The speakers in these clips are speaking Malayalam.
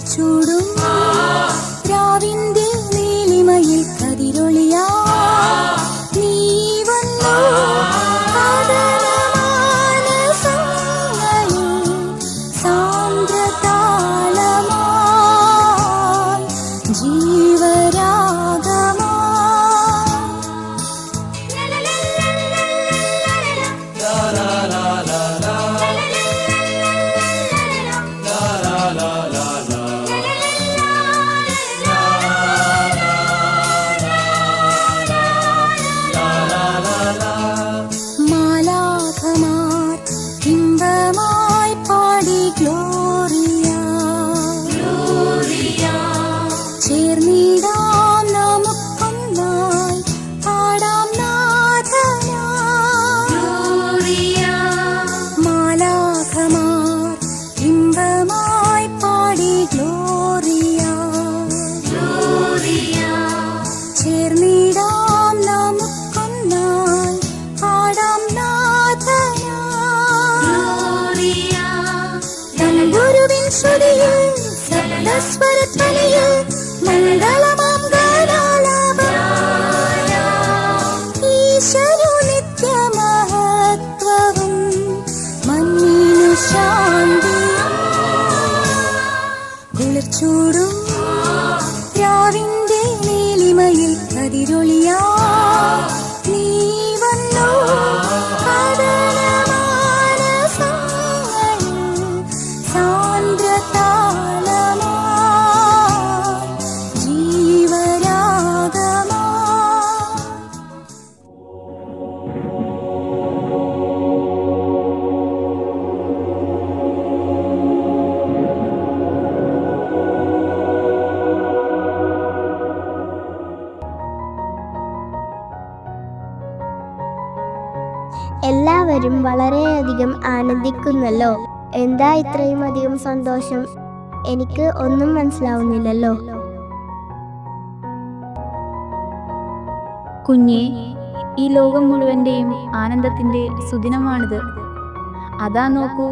കുളിർച്ചൂടും രാവിന്റെ നീലിമയിൽ കതിരൊളിയാ നീ വന്നു കുളിർച്ചൂടും രാവിന്റെ നീലിമയിൽ കതിരൊളിയാ നീ വന്നു എല്ലാവരും വളരെയധികം ആനന്ദിക്കുന്നല്ലോ. എന്താ ഇത്രയും അധികം സന്തോഷം? എനിക്ക് ഒന്നും മനസ്സിലാവുന്നില്ലല്ലോ. കുഞ്ഞേ, ഈ ലോകം മുഴുവൻ്റെയും ആനന്ദത്തിൻ്റെ സുദിനമാണിത്. അതാ നോക്കൂ,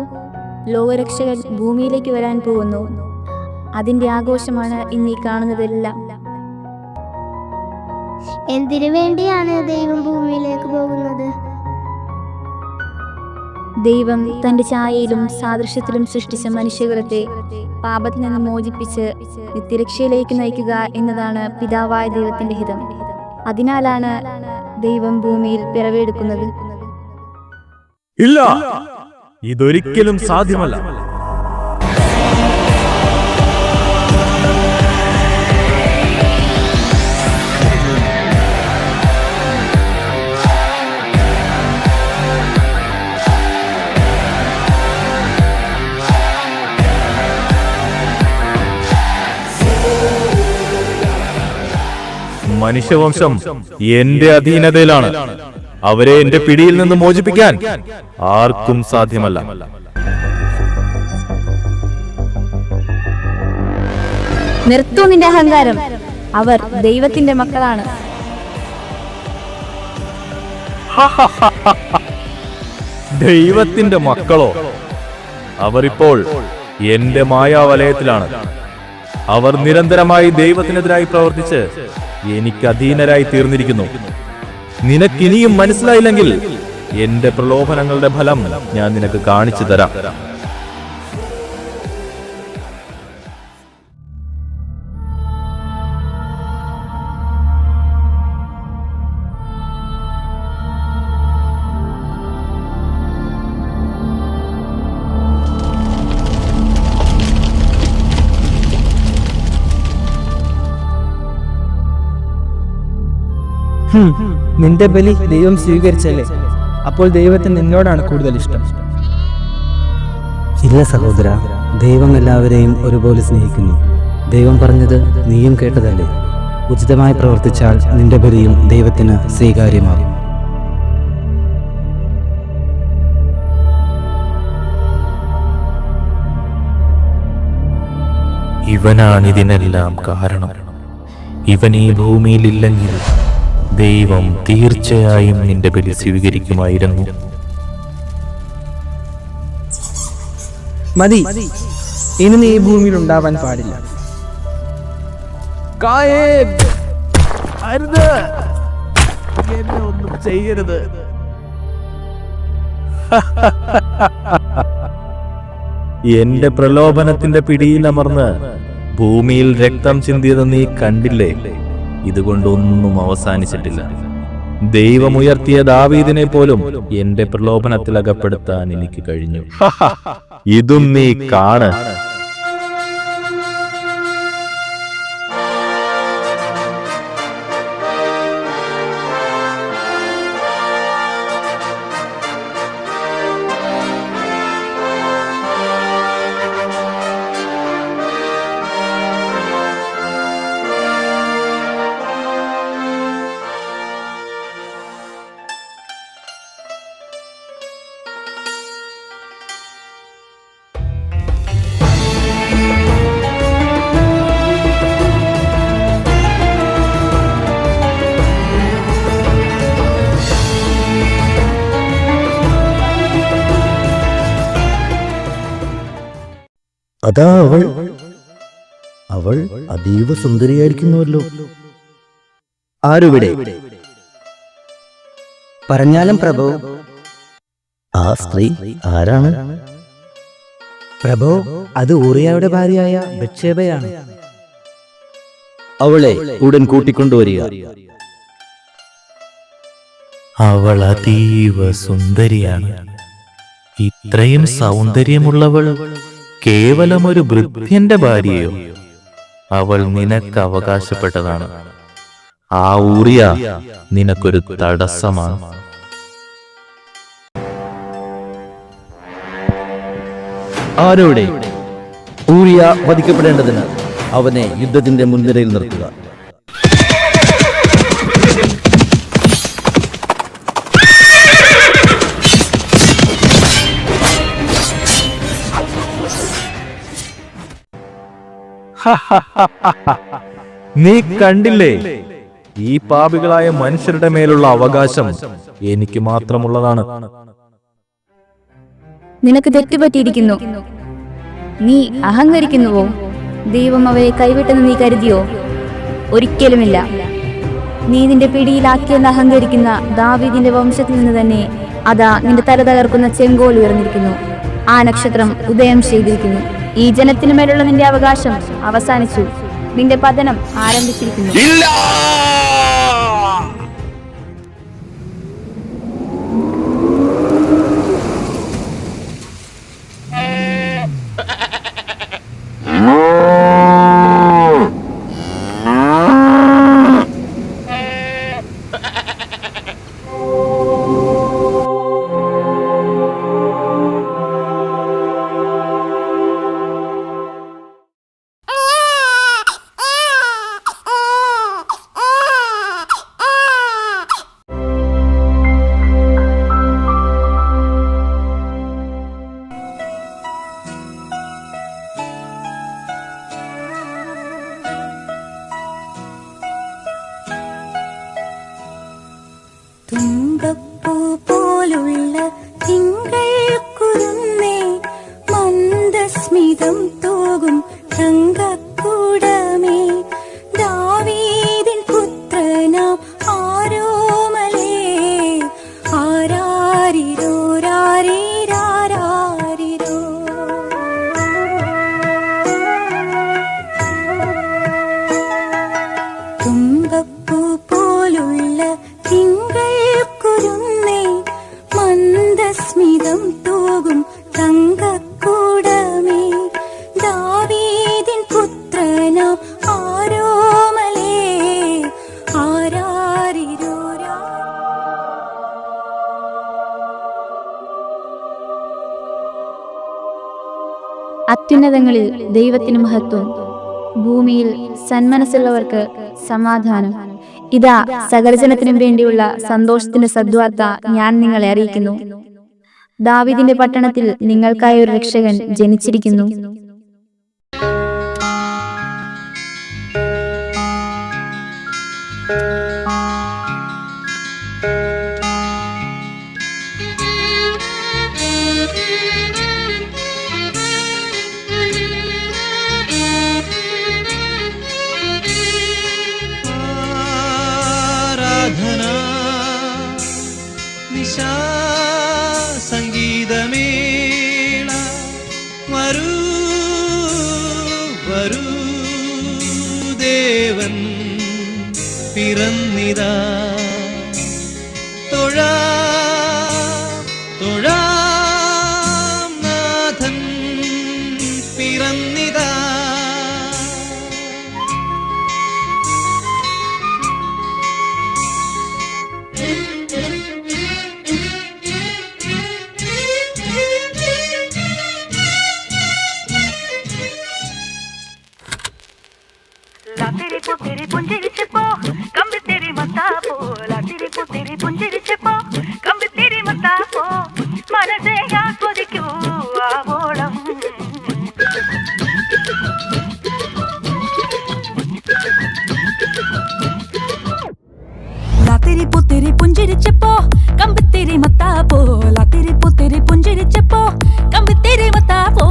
ലോകരക്ഷകൻ ഭൂമിയിലേക്ക് വരാൻ പോകുന്നു. അതിൻ്റെ ആഘോഷമാണ് ഇന്നീ കാണുന്നതെല്ലാം. എന്തിനു വേണ്ടിയാണ് ദൈവം ഭൂമിയിലേക്ക് പോകുന്നത്? ദൈവം തൻ്റെ ഛായയിലും സാദൃശ്യത്തിലും സൃഷ്ടിച്ച മനുഷ്യകുലത്തെ പാപത്തിൽ നിന്ന് മോചിപ്പിച്ച് നിത്യരക്ഷയിലേക്ക് നയിക്കുക എന്നതാണ് പിതാവായ ദൈവത്തിൻ്റെ ഹിതം. അതിനാലാണ് ദൈവം ഭൂമിയിൽ പിറവിയെടുക്കുന്നത്. ഇല്ല, ഇതൊരിക്കലും സാധ്യമല്ല. മനുഷ്യവംശം എന്റെ അധീനതയിലാണ്. അവരെ എന്റെ പിടിയിൽ നിന്ന് മോചിപ്പിക്കാൻ ആർക്കും സാധ്യമല്ല. നിർത്തൂ നിന്റെ അഹങ്കാരം. അവർ ദൈവത്തിന്റെ മക്കളാണ്. ദൈവത്തിന്റെ മക്കളോ? അവരിപ്പോൾ എന്റെ മായാവലയത്തിലാണ്. അവർ നിരന്തരമായി ദൈവത്തിനെതിരായി പ്രവർത്തിച്ച് എനിക്ക് അധീനരായി തീർന്നിരിക്കുന്നു. നിനക്കിനിയും മനസ്സിലായില്ലെങ്കിൽ എന്റെ പ്രലോഭനങ്ങളുടെ ഫലം ഞാൻ നിനക്ക് കാണിച്ചു തരാം. നിന്റെ ബലി ദൈവം സ്വീകരിച്ചല്ലേ? അപ്പോൾ ദൈവത്തിന് നിന്നോടാണ് കൂടുതൽ ഇഷ്ടം. ഇല്ല സഹോദര, ദൈവം എല്ലാവരെയും ഒരുപോലെ സ്നേഹിക്കുന്നു. ദൈവം പറഞ്ഞത് നീയും കേട്ടതല്ലേ? ഉചിതമായി പ്രവർത്തിച്ചാൽ നിന്റെ ബലിയും ദൈവത്തിന് സ്വീകാര്യമാകും. ഇവനാണിതിനെല്ലാം കാരണം. ഇവൻ ഈ ഭൂമിയിലില്ലെങ്കിൽ ദൈവം തീർച്ചയായും നിന്റെ ബലി സ്വീകരിക്കുമായിരുന്നു. മതി, ഇനി നീ ഈ ഭൂമിയിൽ ഉണ്ടാവാൻ പാടില്ല. എന്നെ ഒന്നും ചെയ്യരുത്. എന്റെ പ്രലോഭനത്തിന്റെ പിടിയിലമർന്ന് ഭൂമിയിൽ രക്തം ചിന്തിയത് നീ കണ്ടില്ലേ? ഇതുകൊണ്ടൊന്നും അവസാനിച്ചിട്ടില്ല. ദൈവമുയർത്തിയ ദാവീദിനെ പോലും എന്റെ പ്രലോഭനത്തിൽ അകപ്പെടുത്താൻ എനിക്ക് കഴിഞ്ഞു. ഇതും നീ കാണ്. അതാ അവൾ അതീവ സുന്ദരിയായിരിക്കുന്നുവല്ലോ. ആരുവിടെ? പറഞ്ഞാലും പ്രഭു. ആ സ്ത്രീ ആരാണ്? പ്രഭു, അത് ഊറിയയുടെ ഭാര്യയായ ബത്ശേബയാണ്. അവളെ ഉടൻ കൂട്ടിക്കൊണ്ടുവരിക. അവൾ അതീവ സുന്ദരിയാണ്. ഇത്രയും സൗന്ദര്യമുള്ളവൾ കേവലം ഒരു വൃദ്ധന്റെ ഭാര്യയോ? അവൾ നിനക്ക് അവകാശപ്പെട്ടതാണ്. ആ ഊറിയ നിനക്കൊരു തടസ്സമാണ്. ആരോടെ? ഊറിയ വധിക്കപ്പെടേണ്ടതിന് അവനെ യുദ്ധത്തിന്റെ മുൻനിരയിൽ നിർത്തുക. നീ കണ്ടില്ലേ? ഈ പാപികളായ മനുഷ്യരുടെ മേലുള്ള അവകാശം എനിക്ക് മാത്രമുള്ളതാണ്. നിനക്ക് തെറ്റുപറ്റിയിരിക്കുന്നു. നീ അഹങ്കരിക്കുന്നുവോ? ദൈവം അവരെ കൈവിട്ടെന്ന് നീ കരുതിയോ? ഒരിക്കലുമില്ല. നീ നിന്റെ പിടിയിലാക്കിയെന്ന് അഹങ്കരിക്കുന്ന ദാവീദിന്റെ വംശത്തിൽ നിന്ന് തന്നെ അതാ നിന്റെ തല തകർക്കുന്ന ചെങ്കോൽ ഉയർന്നിരിക്കുന്നു. ആ നക്ഷത്രം ഉദയം ചെയ്തിരിക്കുന്നു. ഈ ജനത്തിനു മേലുള്ള നിന്റെ അവകാശം അവസാനിച്ചു. നിന്റെ പതനം ആരംഭിച്ചിരിക്കുന്നു. തുമ്പപ്പൂ പോലുള്ള തിങ്കൾ കുരുന്നേ, മന്ദസ്മിതം തൂകും തങ്കക്കൂടമേ, ദാവീദിൻ പുത്രനാം ആരോമലേ, ആരാരിരോ രാരീരാരാരിരോ. തുമ്പപ്പൂ പോലുള്ള തിങ്കൾ കുരുന്നേ, മന്ദസ്മിതം തൂകും തങ്കക്കൂടമേ, ദാവീദിൻ പുത്രനാം ആരോമലേ, ആരാരിരോ അത്യുന്നതങ്ങളിൽ ദൈവത്തിന് മഹത്വം, ഭൂമിയിൽ സന്മനസ്സുള്ളവർക്ക് സമാധാനം. ഇതാ സകലജനത്തിനും വേണ്ടിയുള്ള സന്തോഷത്തിന്റെ സദ്വാർത്ത ഞാൻ നിങ്ങളെ അറിയിക്കുന്നു. ദാവീദിന്റെ പട്ടണത്തിൽ നിങ്ങൾക്കായി ഒരു രക്ഷകൻ ജനിച്ചിരിക്കുന്നു. വരൂ ദേവൻ പിറന്നിതാ തൊഴാം നാഥൻ പിറന്നിതാ. लातेरी पुतेरी पुंजिरिचपो कंबि तेरी मतापो लातेरी पुतेरी पुंजिरिचपो कंबि तेरी मतापो मनसे आस्वदिക്കൂ ആവോളം लातेरी पुतेरी पुंजिरिचपो कंबि तेरी मतापो लातेरी पुतेरी पुंजिरिचपो कंबि तेरी मतापो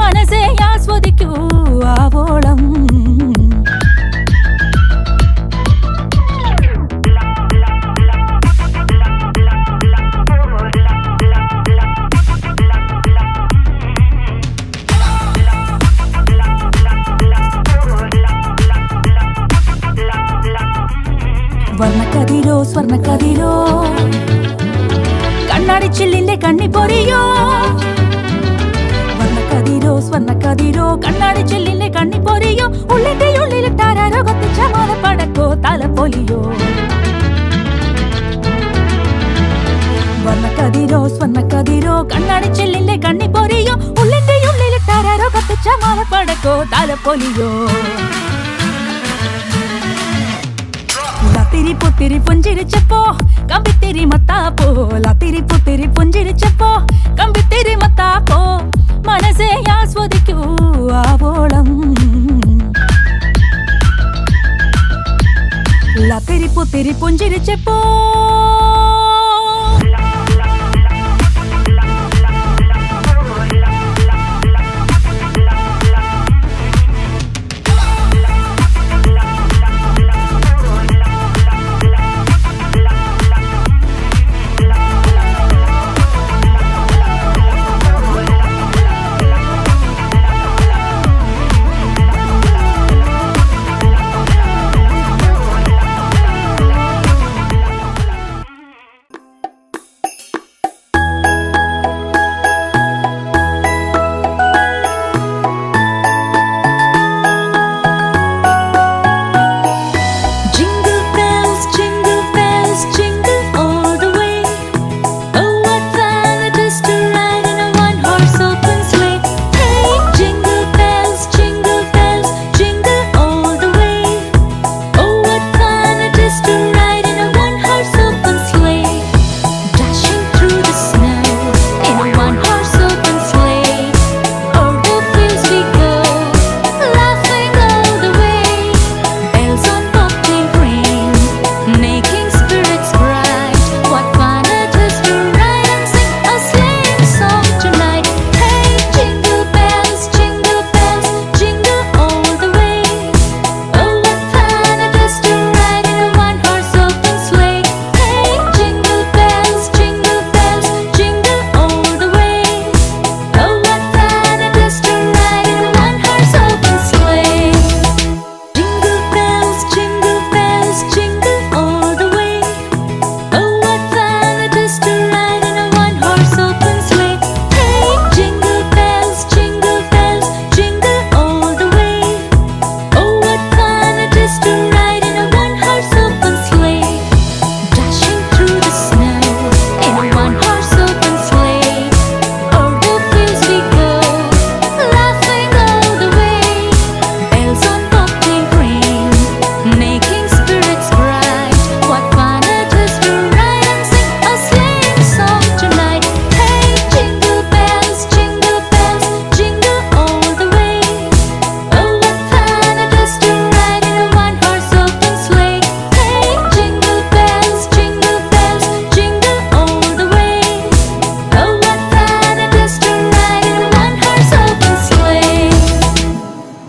मनसे आस्वदिക്കൂ ആവോളം വർണ്ണക്കതിരോ സ്വർണ്ണക്കതിരോ കണ്ണാടി ചില്ലിന്റെ കണ്ണി പൊറിയോ വർണ്ണക്കതിരോ സ്വർണ്ണക്കതിരോ കണ്ണാടി ചില്ലിന്റെ കണ്ണി പൊറിയോ ഉള്ളിന്റെ ഉള്ളിലിട്ടാരോ കത്തിച്ച മാലപ്പടക്കോ തലപ്പൊലിയോ വർണ്ണക്കതിരോ സ്വർണ്ണക്കതിരോ കണ്ണാടി ചില്ലിന്റെ കണ്ണി പൊറിയോ ഉള്ളിന്റെ ഉള്ളിലിട്ടാരോ കത്തിച്ച മാലപ്പടക്കോ തലപ്പൊലിയോ लातेरी पुतेरी पुंजिरिचपो कंबि तेरी मतापो लातेरी पुतेरी पुंजिरिचपो कंबि तेरी मतापो मनसे आस्वदिക്കൂ ആവോളം लातेरी पुतेरी पुंजिरिचपो